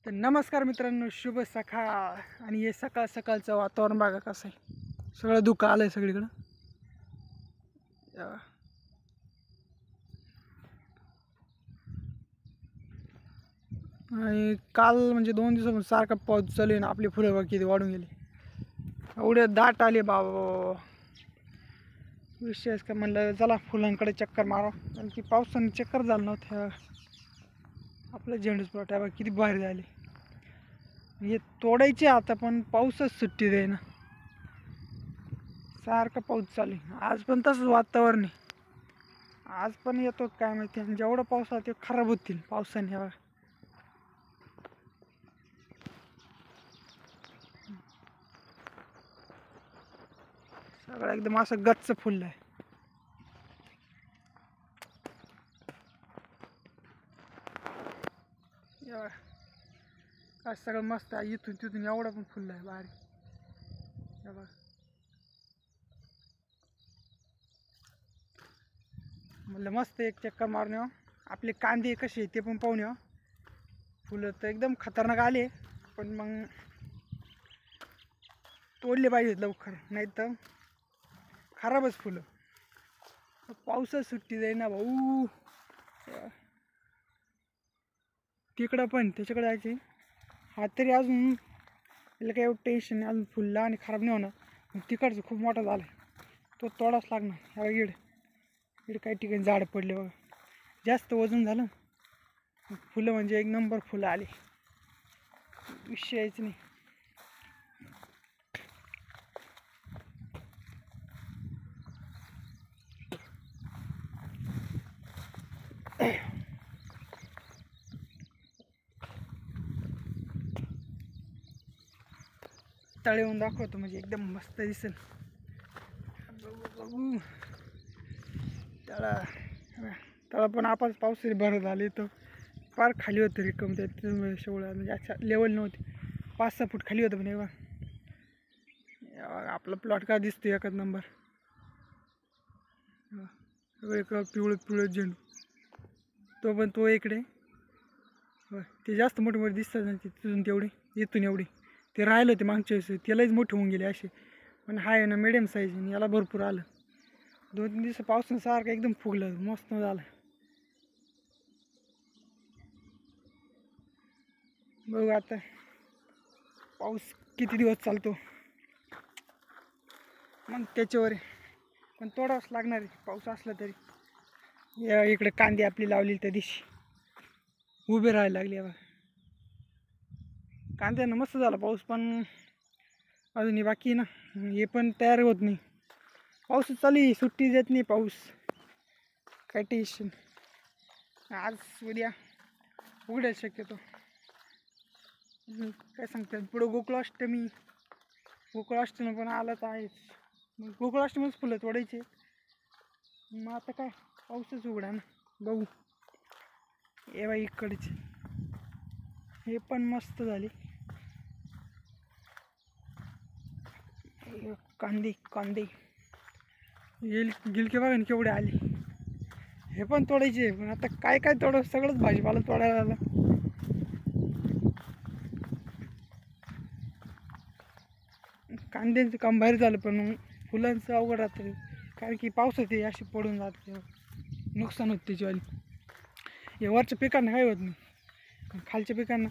तर नमस्कार मित्रांनो, शुभ सकाळ. आणि हे सकाळ सकाळचं वातावरण बघा कसं आहे. सगळं धुकं आलंय सगळीकडं. या. आणि काल म्हणजे 2 दिवसापासून सारखा पाऊस चालू आहे ना. आपली फुलं बघ किती वाढून गेली, एवढे दाट आले बाबा. विशेष का म्हणलं चला फुलांकडे चक्कर मारा, कारण की पावसाने चक्कर झालं नव्हतं. आपलं झेंडूच प्लॉट आहे बघा किती भारी झाले. हे तोडायचे आता पण पाऊसच सुट्टी दे ना. सारखा पाऊस चालू आहे. आज पण तसंच वातावरण आहे. आज पण येतो काय माहिती. आणि जेवढा पाऊस आहे ते खराब होतील पावसाने. हवा सगळं एकदम असं गच्च फुललं आहे. काय सगळं मस्त आहे. इथून तिथून एवढं पण फुललं आहे भारी. हे बघ. म्हणलं मस्त एक चक्कर मारून यावं. आपले कांदे कसे ते पण पाहून यावं. फुलं तर एकदम खतरनाक आले, पण मग तोडले पाहिजेत लवकर, नाही तर खराबच फुलं. पावसात सुट्टी जाई ना भाऊ. तिकडं पण त्याच्याकडे जायचे. हा तरी अजून त्याला काही एवढं टेन्शन नाही, अजून फुलला आणि खराब नाही होणार. पण तिकडचं खूप मोठा झाला आहे, तो तोडाच लागणार. ह्या इकडे काही ठिकाणी झाड पडले बघा, जास्त वजन झालं. फुलं म्हणजे एक नंबर फुलं आली, विषयच नाही. तळे येऊन दाखवतो म्हणजे एकदम मस्त दिसेल. बघू तळा पण आपण पावसाळी भरत आले तर फार खाली होतं रिकम. त्याच्यामुळे शेवळ्या म्हणजे अच्छा लेवल नव्हती. 5-6 फूट खाली होतं. पण आपला प्लॉट का दिसतो एकच नंबर. सगळं पिवळं पिवळं झेंडू. तो इकडे होय, ते जास्त मोठे मोठे दिसतात ना तिथून तेवढे, इथून एवढे ते राहिलं. ते मागच्या वेळेस त्यालाच मोठे होऊन गेले असे. पण हा आहे ना मिडियम साईज, आणि याला भरपूर आलं. 2-3 दिवस पावसानं सारखं एकदम फुगलं, मस्त झालं. बघू आता पाऊस किती दिवस चालतो मग त्याच्यावर आहे. पण तोडावंच लागणार आहे पाऊस असला तरी. इकडे कांदे आपली लावली त्या दिवशी उभे राहायला लागले बघा. कांद्यानं मस्त झाला पाऊस, पण अजून हे बाकी ना, हे पण तयार होत नाही. पाऊस चालू आहे, सुट्टी देत नाही पाऊस. काय टेन्शन. आज उद्या उघडेल शक्यतो. काय सांगतात पुढं गोकुळाष्टमी पण आलं तर आहेच. मग गोकुळाष्टमीच फुलं तोडायचे. मग आता काय पाऊसच उघडा ना. बघू. हे बाई इकडचे हे पण मस्त झाले. कांदे कांदे गिलके बघा ना केवढे आले. हे पण तोडायचे, पण आता काय काय सगळंच भाजीपाला तोडायला आलं. कांद्यांचं काम बाहेर झालं, पण मग फुलांचं अवघड राहतं. कारण की पावसात अशी पडून जाते, नुकसान होतं त्याच्यावाली. हे वरच्या पिकांना काही होत नाही, खालच्या पिकांना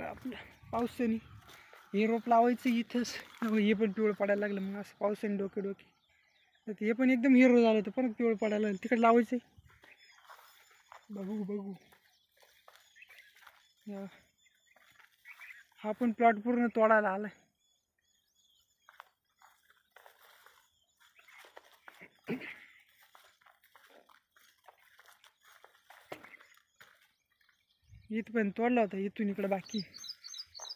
आपलं पावसाने हे रोप लावायचं इथंच. हे पण पिवळं पडायला लागलं. मग असं पावसाने डोके तर हे पण एकदम हिरो झालं, तर परत पिवळं पडायला लागलं. तिकडे लावायचं. बघू बघू. हा पण प्लॉट पूर्ण तोडायला आलाय. इथपर्यंत तोडला होता, इथून इकडे बाकी.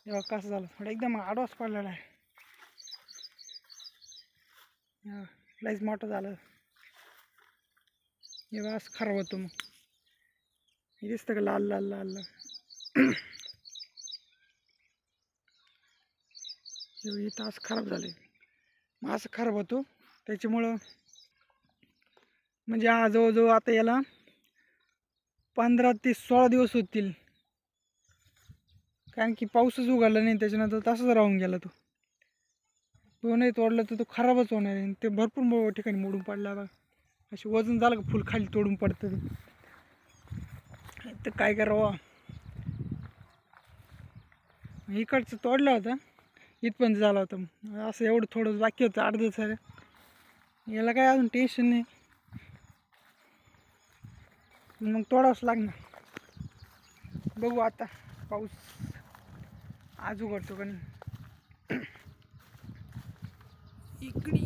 तेव्हा कसं झालं, थोडं एकदम आडवास पडलेला आहे. लईच मोठं झालं. हे असं खराब होतं. मग हे दिसतं का लाल लाल लाल लाल. इथं असं खराब झालं. मग असं खराब होतो त्याच्यामुळं. म्हणजे हा जवळजवळ आता याला 15 ते 16 दिवस होतील, कारण की पाऊसच उघडला नाही. त्याच्यानंतर तसाच राहून गेला तो. तो नाही तोडला तर तो खराबच होणार आहे. ते भरपूर ठिकाणी मोडून पडला बघा. असे वजन झालं का फुल खाली तोडून पडतं ते. तर काय करावं. इकडचं तोडला होता, इथपर्यंत झाला होता. असं एवढं थोडं बाकी होतं अर्धं सारं. याला काय अजून टेन्शन नाही, मग तोडावंच लागणार. बघू आता पाऊस आज उघडतो का नाही. इकडे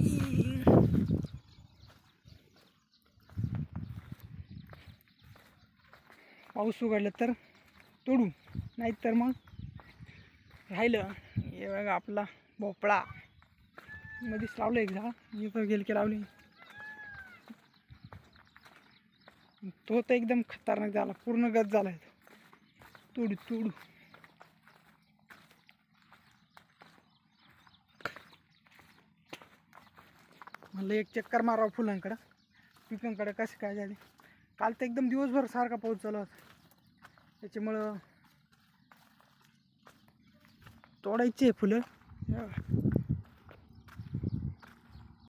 पाऊस उघडला तर तोडू, नाहीतर मग राहिलं. हे बघा आपला भोपळा मध्येच लावलं एक झाड, इथं गेल की लावली. तो तर एकदम खतरनाक झाला, पूर्ण गच झाला. तोडू तोडू. म्हणलं एक चक्कर मारावं फुलांकडं, पिकांकडं कसे काय झाले. काल तर एकदम दिवसभर सारखा पाऊस चालू होता, त्याच्यामुळं तोडायची आहे फुलं.